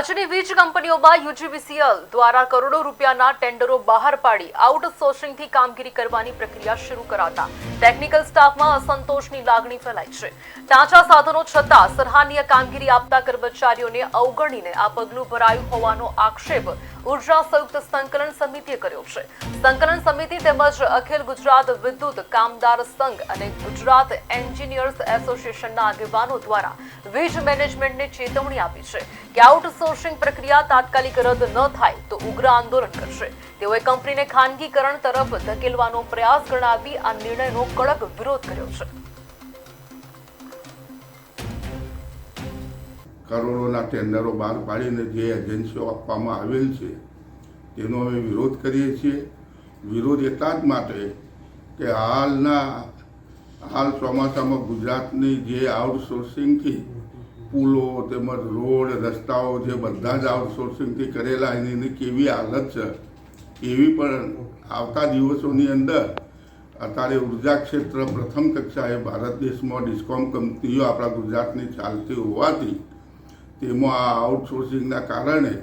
રાજ્યની વીજ કંપનીઓમાં યુજીવીસીએલ દ્વારા કરોડો રૂપિયાના ટેન્ડરો બહાર પાડી આઉટસોર્સિંગથી કામગીરી કરવાની પ્રક્રિયા શરૂ કરાતા ટેકનિકલ સ્ટાફમાં અસંતોષની લાગણી ફેલાઈ છે। ઢાંચા સાધનો છતાં સરાહનીય કામગીરી આપતા કર્મચારીઓને અવગણીને આ પગલું ભરાયું હોવાનો આક્ષેપ ઉર્જા સંયુક્ત સંકલન સમિતિએ કર્યો છે। સંકલન સમિતિ તેમજ અખિલ ગુજરાત વિદ્યુત કામદાર સંઘ અને ગુજરાત એન્જિનિયર્સ એસોસિએશનના આગેવાનો દ્વારા વીજ મેનેજમેન્ટને ચેતવણી આપી છે કે આઉટસોર્સિંગ પ્રક્રિયા તાત્કાલિક રદ ન થાય તો ઉગ્ર આંદોલન કરશે। તેઓએ કંપનીને ખાનગીકરણ તરફ ધકેલવાનો પ્રયાસ ગણાવી આ નિર્ણયનો કડક વિરોધ કર્યો છે। કરોડોના ટેન્ડરો બહાર પાડીને જે એજન્સીઓ આપવામાં આવેલ છે તેનો અમે વિરોધ કરીએ છીએ। વિરોધ એટલા જ માટે કે હાલ ચોમાસામાં ગુજરાતની જે આઉટસોર્સિંગથી પુલો તેમજ રોડ રસ્તાઓ જે બધા જ આઉટસોર્સિંગથી કરેલા એની કેવી હાલત છે એવી પણ આવતા દિવસોની અંદર અત્યારે ઉર્જા ક્ષેત્ર પ્રથમ કક્ષાએ ભારત દેશમાં ડિસ્કોમ કંપનીઓ આપણા ગુજરાતની ચાલતી હોવાથી તેમાં આ આઉટસોર્સિંગના કારણે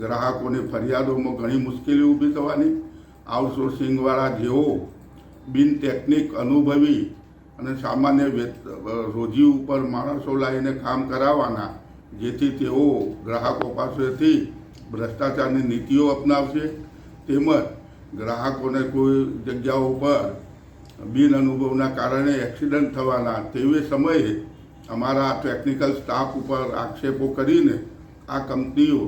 ગ્રાહકોને ફરિયાદોમાં ઘણી મુશ્કેલી ઊભી થવાની। આઉટસોર્સિંગવાળા જેઓ બિન ટેકનિક અનુભવી અને સામાન્ય રોજી ઉપર માણસો લાવીને કામ કરાવવાના, જેથી તેઓ ગ્રાહકો પાસેથી ભ્રષ્ટાચારની નીતિઓ અપનાવશે તેમજ ગ્રાહકોને કોઈ જગ્યાઓ પર બિન અનુભવના કારણે એક્સિડન્ટ થવાના। તેવી સમયે અમારા ટેકનિકલ સ્ટાફ ઉપર આક્ષેપો કરીને આ કંપનીઓ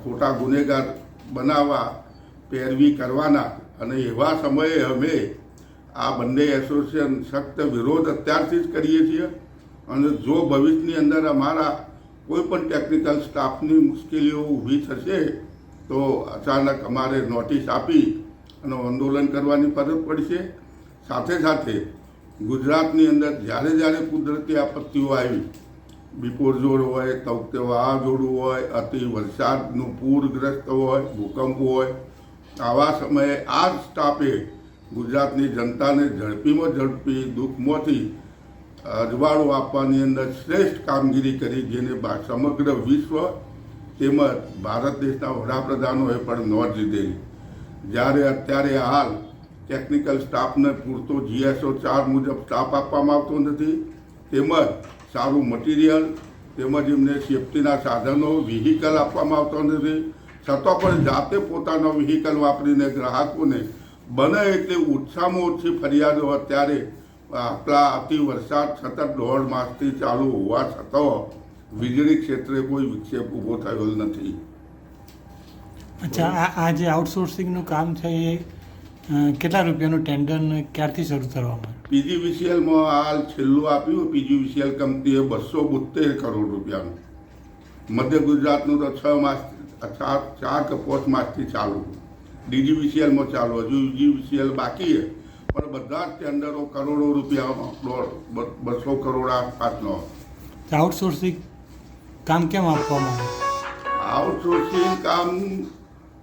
ખોટા ગુનેગાર બનાવવા પેરવી કરવાના અને એવા સમયે અમે આ બંને એસોસિએશન સખ્ત વિરોધ અત્યારથી જ કરીએ છીએ અને જો ભવિષ્યની અંદર અમારા કોઈ પણ ટેકનિકલ સ્ટાફની મુશ્કેલીઓ ઊભી થશે તો અચાનક અમારે નોટિસ આપી અને આંદોલન કરવાની ફરજ પડશે। સાથે સાથે ગુજરાતની અંદર જ્યારે કુદરતી આપત્તિઓ આવી, બિપોરજોડ હોય, તૌક્તે વાવાઝોડું હોય, અતિ વરસાદનું પૂરગ્રસ્ત હોય, ભૂકંપ હોય, આવા સમયે આ જ સ્ટાફે ગુજરાતની જનતાને ઝડપીમાં ઝડપી દુઃખમાંથી અજવાળો આપવાની અંદર શ્રેષ્ઠ કામગીરી કરી, જેને સમગ્ર વિશ્વ તેમજ ભારત દેશના વડાપ્રધાનોએ પણ નોંધ લીધેલી। જ્યારે અત્યારે હાલ ટેકનિકલ સ્ટાફને પૂરતો GSO 4 મુજબ સ્ટાફ આપવામાં આવતો નથી, તેમજ સારું મટીરિયલ તેમજ એમને સેફ્ટીના સાધનો વ્હીકલ આપવામાં આવતો નથી, છતાં પણ જાતે પોતાનો વ્હીકલ વાપરીને ગ્રાહકોને બને એટલી ઓછામાં ઓછી ફરિયાદો અત્યારે આટલા અતિ વરસાદ સતત 1.5 માસથી ચાલુ હોવા છતાં વીજળી ક્ષેત્રે કોઈ વિક્ષેપ ઊભો થયેલ નથી। અચ્છા, આ જે આઉટસોર્સિંગનું કામ છે એ કેટલા રૂપિયાનું ટેન્ડર ક્યારથી શરૂ કરવામાં આવ્યું? PGVCLમાં હાલ છેલ્લું આપ્યું PGVCL કંપનીએ 272 કરોડ રૂપિયાનું। મધ્ય ગુજરાતનું તો 6 માસ 4 કે 5 માસથી ચાલુ, DGVCLમાં ચાલુ, હજુ UGVCL બાકી છે, પણ બધા જ ટેન્ડરો કરોડો રૂપિયાનો 200 કરોડ આસપાસનો। આઉટસોર્સિંગ કામ કેમ આપવામાં આવે? આઉટસોર્સિંગ કામ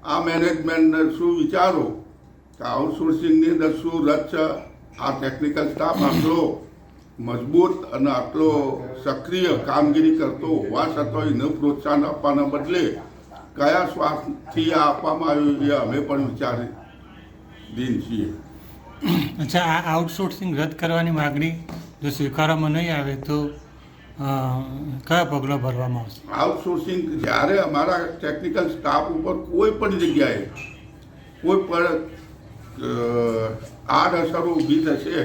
આ મેનેજમેન્ટને શું વિચારો કે આઉટસોર્સિંગની અંદર શું રસ છે? આ ટેકનિકલ સ્ટાફ આટલો મજબૂત અને આટલો સક્રિય કામગીરી કરતો હોવા છતાં એને પ્રોત્સાહન આપવાના બદલે કયા સ્વાર્થથી આ આપવામાં આવ્યું એ અમે પણ વિચારીને છીએ। અચ્છા, આ આઉટસોર્સિંગ રદ કરવાની માગણી જો સ્વીકારવામાં નહીં આવે તો કયા પગલાં ભરવામાં આવશે? આઉટસોર્સિંગ જ્યારે અમારા ટેકનિકલ સ્ટાફ ઉપર કોઈ પણ જગ્યાએ કોઈ પણ આડઅસરો ઊભી થશે,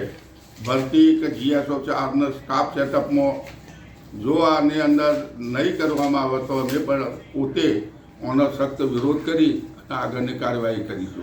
ભરતી કે GSO 4 સ્ટાફ સેટઅપમાં જો આની અંદર નહીં કરવામાં આવે તો અમે પણ પોતે આનો સખ્ત વિરોધ કરી આગળની કાર્યવાહી કરીશું।